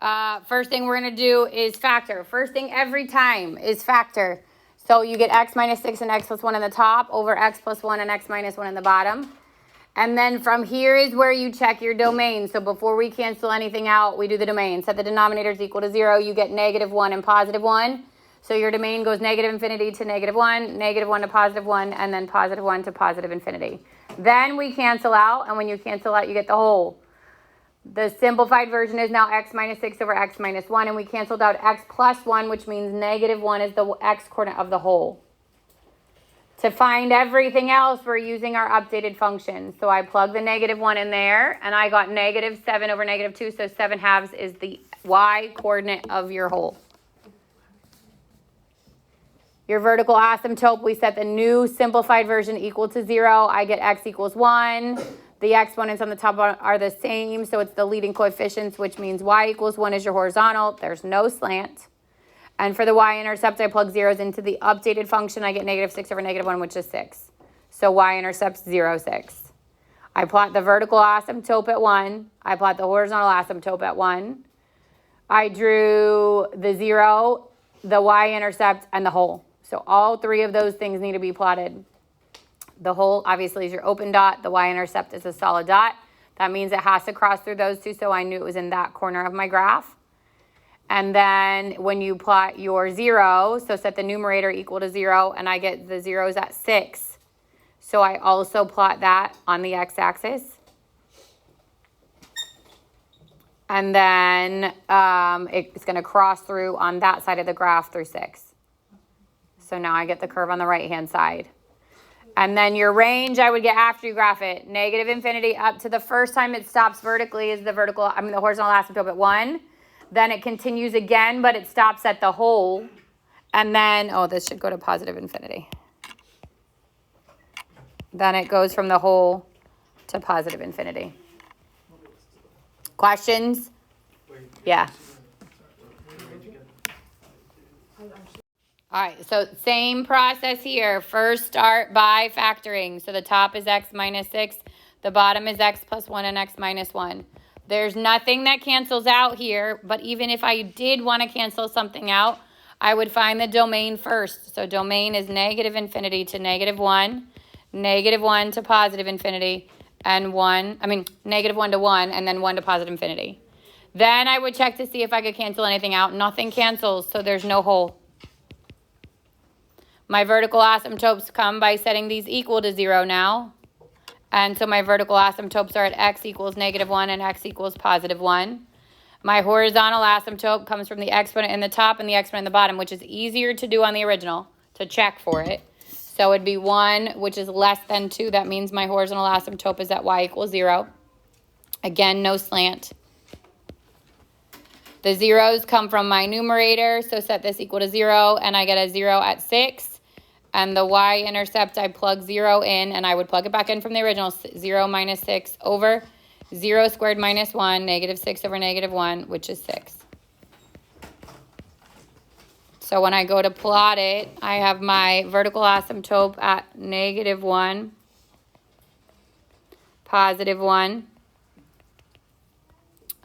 First thing we're going to do is factor. First thing every time is factor. So you get x minus 6 and x plus 1 in the top over x plus 1 and x minus 1 in the bottom. And then from here is where you check your domain. So before we cancel anything out, we do the domain. Set the denominators equal to 0. You get -1 and +1. So your domain goes negative infinity to -1, -1 to +1, and then +1 to positive infinity. Then we cancel out, and when you cancel out, you get the whole. The simplified version is now x minus 6 over x minus 1, and we canceled out x plus 1, which means -1 is the x coordinate of the whole. To find everything else, we're using our updated function. So I plug the -1 in there, and I got -7 over -2, so 7/2 is the y coordinate of your whole. Your vertical asymptote, we set the new simplified version equal to 0. I get x equals 1. The exponents on the top are the same, so it's the leading coefficients, which means y equals 1 is your horizontal. There's no slant. And for the y-intercept, I plug zeros into the updated function. I get -6 over -1, which is 6. So y-intercept's 0, 6. I plot the vertical asymptote at 1. I plot the horizontal asymptote at 1. I drew the 0, the y-intercept, and the whole. So all three of those things need to be plotted. The whole, obviously, is your open dot. The y-intercept is a solid dot. That means it has to cross through those two, so I knew it was in that corner of my graph. And then when you plot your 0, so set the numerator equal to 0, and I get the zeros at 6. So I also plot that on the x-axis. And then it's going to cross through on that side of the graph through 6. So now I get the curve on the right-hand side. And then your range, I would get after you graph it. -infinity up to the first time it stops vertically is the horizontal asymptote at 1. Then it continues again, but it stops at the whole. And then, this should go to positive infinity. Then it goes from the whole to positive infinity. Questions? Yeah. All right, so same process here. First start by factoring. So the top is x minus 6. The bottom is x plus 1 and x minus 1. There's nothing that cancels out here, but even if I did want to cancel something out, I would find the domain first. So domain is -infinity to -1, -1 to positive infinity, and -1 to 1, and then 1 to positive infinity. Then I would check to see if I could cancel anything out. Nothing cancels, so there's no whole. My vertical asymptotes come by setting these equal to 0 now. And so my vertical asymptotes are at x equals -1 and x equals +1. My horizontal asymptote comes from the exponent in the top and the exponent in the bottom, which is easier to do on the original, to check for it. So it'd be 1, which is less than 2. That means my horizontal asymptote is at y equals 0. Again, no slant. The zeros come from my numerator, so set this equal to 0, and I get a 0 at 6. And the y-intercept, I plug 0 in, and I would plug it back in from the original. 0 minus 6 over 0 squared minus 1, -6 over -1, which is 6. So when I go to plot it, I have my vertical asymptote at -1, +1.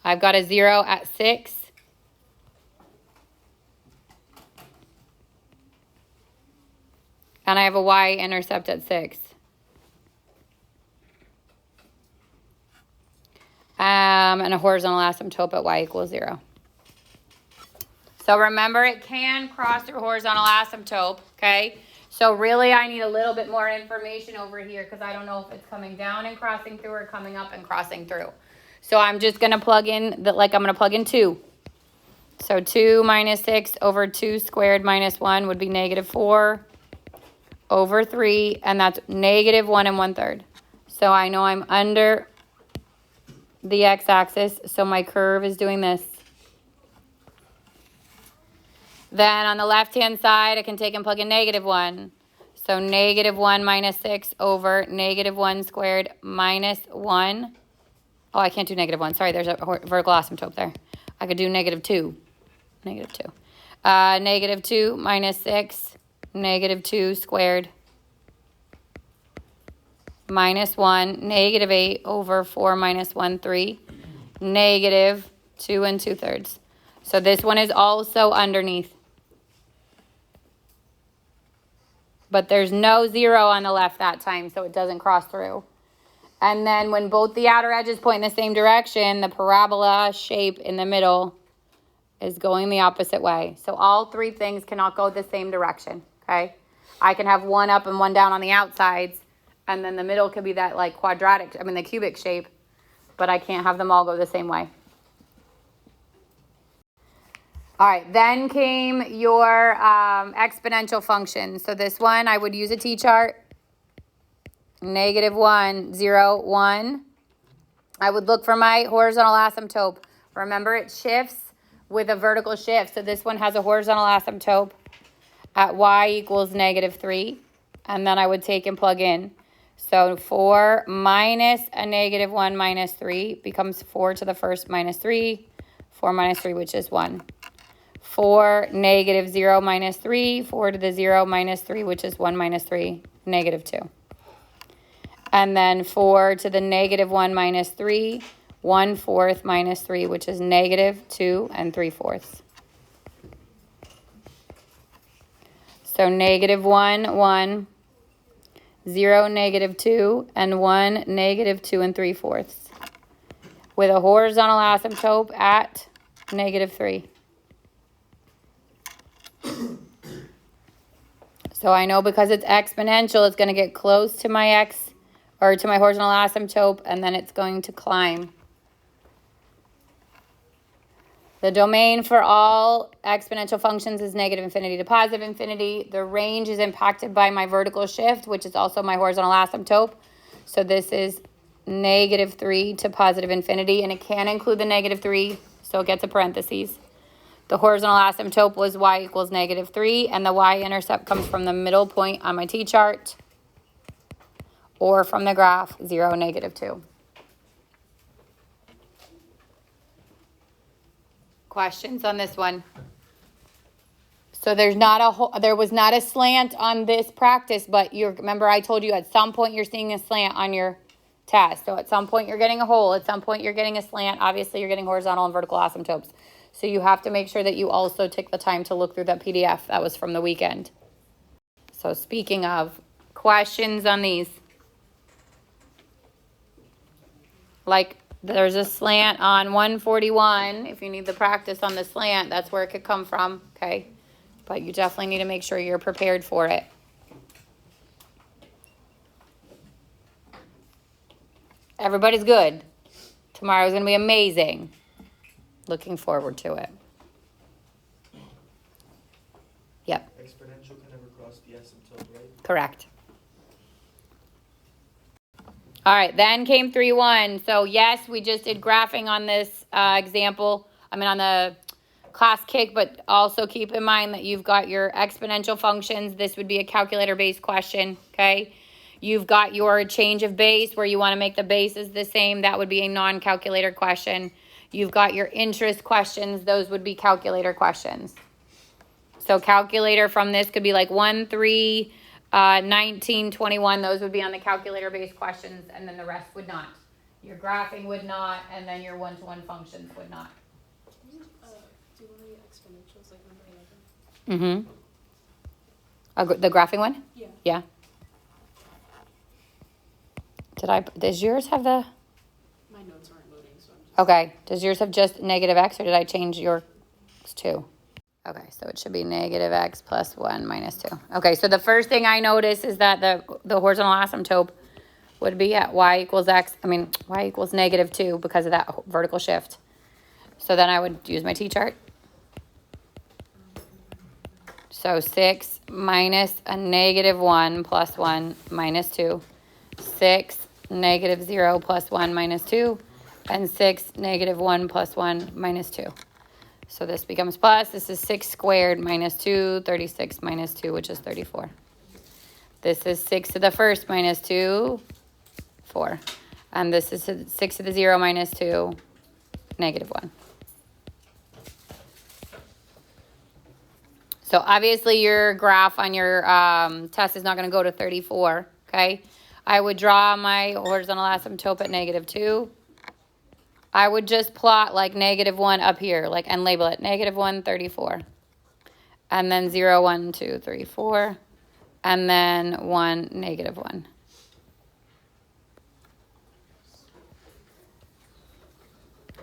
I've got a 0 at 6. And I have a y-intercept at 6. And a horizontal asymptote at y equals 0. So remember, it can cross through horizontal asymptote, okay? So really, I need a little bit more information over here because I don't know if it's coming down and crossing through or coming up and crossing through. So I'm just going to plug in, I'm going to plug in 2. So 2 minus 6 over 2 squared minus 1 would be -4. Over 3, and that's -1 1/3. So I know I'm under the x-axis, so my curve is doing this. Then on the left-hand side, I can take and plug in -1. So -1 minus 6 over -1 squared minus 1. Oh, I can't do -1. Sorry, there's a vertical asymptote there. I could do -2. -2. -2 minus 6. -2 squared minus 1, -8 over 4 minus 1, 3, 2 2/3. So this one is also underneath. But there's no 0 on the left that time, so it doesn't cross through. And then when both the outer edges point in the same direction, the parabola shape in the middle is going the opposite way. So all three things cannot go the same direction, okay? I can have one up and one down on the outsides, and then the middle could be that like the cubic shape, but I can't have them all go the same way. All right, then came your exponential function. So this one, I would use a T-chart. -1, 0, 1. I would look for my horizontal asymptote. Remember, it shifts with a vertical shift. So this one has a horizontal asymptote at y equals -3. And then I would take and plug in. So 4 minus a -1 minus 3 becomes 4 to the first minus 3. 4 minus 3, which is 1. 4 -0 minus 3. 4 to the 0 minus 3, which is 1 minus 3, -2. And then 4 to the -1 minus 3, 1/4 minus 3, which is -2 3/4. So -1, 1, 0, -2, and 1, -2 3/4. With a horizontal asymptote at -3. So I know because it's exponential, it's going to get close to my x, or to my horizontal asymptote, and then it's going to climb. The domain for all exponential functions is -infinity to +infinity. The range is impacted by my vertical shift, which is also my horizontal asymptote. So this is -3 to +infinity, and it can include the -3, so it gets a parentheses. The horizontal asymptote was y equals -3, and the y-intercept comes from the middle point on my T-chart, or from the graph, 0, -2. Questions on this one? So there was not a slant on this practice, but remember I told you at some point you're seeing a slant on your test. So at some point you're getting a hole, at some point you're getting a slant. Obviously you're getting horizontal and vertical asymptotes. So you have to make sure that you also take the time to look through that PDF that was from the weekend. So speaking of, questions on these? Like there's a slant on 141. If you need the practice on the slant, that's where it could come from, okay? But you definitely need to make sure you're prepared for it. Everybody's good. Tomorrow's going to be amazing. Looking forward to it. Yep. Exponential can never cross the asymptote, right? Correct. All right, then came 3-1. So yes, we just did graphing on this example. On the class kick, but also keep in mind that you've got your exponential functions. This would be a calculator-based question, okay? You've got your change of base where you want to make the bases the same. That would be a non-calculator question. You've got your interest questions. Those would be calculator questions. So calculator from this could be like 1, 3, 19, 21. Those would be on the calculator-based questions, and then the rest would not. Your graphing would not, and then your one-to-one functions would not. Do one of the exponentials like number 11? The graphing one? Yeah. Yeah. Does yours have the... My notes aren't loading, so I'm just... Okay. Does yours have just -x, or did I change yours too? Okay, so it should be -x plus 1 minus 2. Okay, so the first thing I notice is that the horizontal asymptote would be at y equals -2 because of that vertical shift. So then I would use my T-chart. So 6 minus a -1 plus 1 minus 2. 6, -0 plus 1 minus 2. And 6, -1 plus 1 minus 2. So this becomes plus. This is 6 squared minus 2, 36 minus 2, which is 34. This is 6 to the first minus 2, 4. And this is 6 to the 0 minus 2, -1. So obviously your graph on your test is not going to go to 34, okay? I would draw my horizontal asymptote at -2. I would just plot like -1 up here, like, and label it -1, 34. And then 0, 1, 2, 3, 4. And then 1, -1.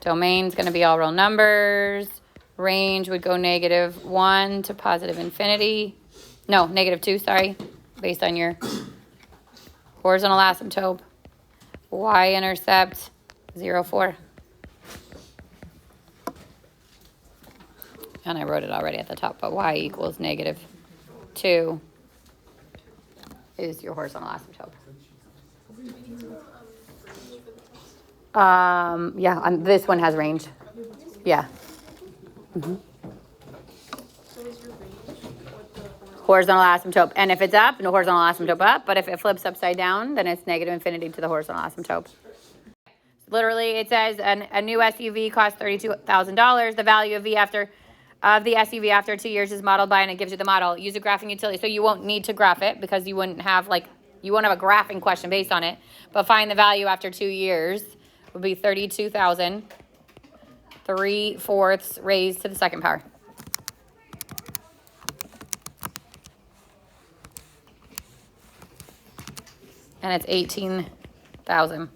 Domain's going to be all real numbers. Range would go -1 to positive infinity. No, -2, sorry, based on your horizontal asymptote. Y-intercept, 0, 4. And I wrote it already at the top, but y equals -2 is your horizontal asymptote. Yeah, this one has range. Yeah. So is your range what the Horizontal asymptote. And if it's up, no horizontal asymptote up. But if it flips upside down, then it's negative infinity to the horizontal asymptote. Literally, it says a new SUV costs $32,000. The value of the SUV after 2 years is modeled by, and it gives you the model. Use a graphing utility. So you won't need to graph it because you won't have a graphing question based on it. But find the value after 2 years would be 32,000, 3/4 raised to the second power. And it's 18,000.